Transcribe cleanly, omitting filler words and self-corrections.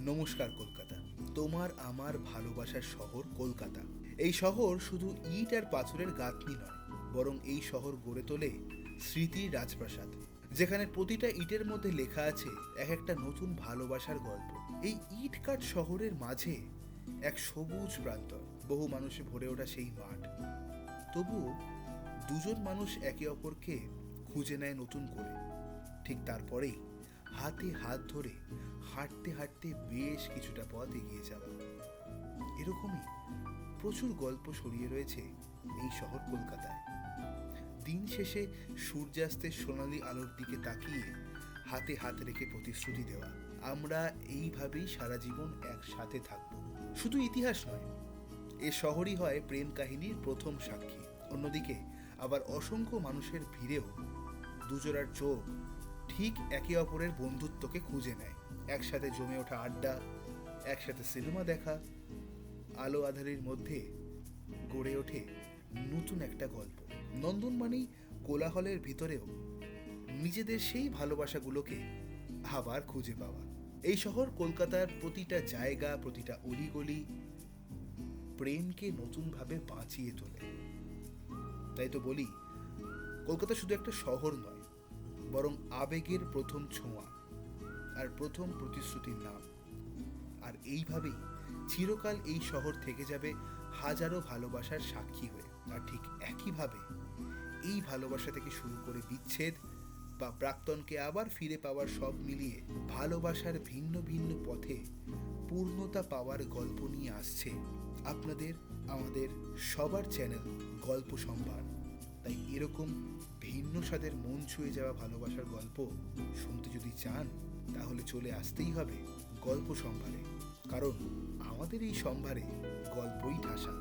নমস্কার কলকাতা, তোমার আমার ভালোবাসার শহর কলকাতা। এই শহর শুধু ইট আর পাথরের গাঁথনি নয়, বরং এই শহর গড়ে তোলে স্মৃতির রাজপ্রাসাদ, যেখানে প্রতিটা ইটের মধ্যে লেখা আছে এক একটা নতুন ভালোবাসার গল্প। এই ইট কাঠ শহরের মাঝে এক সবুজ প্রান্তর, বহু মানুষে ভরে ওঠা সেই মাঠ। তবুও দুজন মানুষ একে অপরকে খুঁজে নেয় নতুন করে। ঠিক তারপরেই হাতে হাত ধরে হাঁটতে হাঁটতে বেশ কিছুটা পথ এগিয়ে যাওয়া। এরকমই প্রচুর গল্প ছড়িয়ে রয়েছে এই শহর কলকাতায়। দিন শেষে সূর্যাস্তের সোনালি আলোর দিকে তাকিয়ে হাতে হাত রেখে প্রতিশ্রুতি দেওয়া, আমরা এইভাবেই সারা জীবন একসাথে থাকব। শুধু ইতিহাস নয়, এ শহরই হয় প্রেম কাহিনীর প্রথম সাক্ষী। অন্যদিকে আবার অসংখ্য মানুষের ভিড়েও দুজোড়ার চোখ ঠিক একে অপরের বন্ধুত্বকে খুঁজে নেয়। একসাথে জমে ওঠা আড্ডা, একসাথে সিনেমা দেখা, আলো আঁধারির মধ্যে গড়ে ওঠে নতুন একটা গল্প। নন্দন মানেই কোলাহলের ভিতরেও নিজেদের সেই ভালোবাসাগুলোকে আবার খুঁজে পাওয়া। এই শহর কলকাতার প্রতিটা জায়গা, প্রতিটা অলিগলি প্রেমকে নতুনভাবে বাঁচিয়ে তোলে। তাই তো বলি, কলকাতা শুধু একটা শহর নয়, বরং আবেগের প্রথম ছোঁয়া আর প্রথম প্রতিশ্রুতির নাম। আর এইভাবেই চিরকাল এই শহর থেকে যাবে হাজারো ভালোবাসার সাক্ষী হয়ে। আর ঠিক একইভাবে এই ভালোবাসা থেকে শুরু করে বিচ্ছেদ বা প্রাক্তনকে আবার ফিরে পাওয়ার সব মিলিয়ে ভালোবাসার ভিন্ন ভিন্ন পথে পূর্ণতা পাওয়ার গল্প নিয়ে আসছে আপনাদের, আমাদের সবার চ্যানেল গল্প সম্ভার। তাই এরকম ভিন্ন স্বাদের মন ছুঁয়ে যাওয়া ভালোবাসার গল্প শুনতে যদি চান, তাহলে চলে আসতেই হবে গল্প সম্ভারে। কারণ আমাদের এই সম্ভারে গল্পই ঠাসা।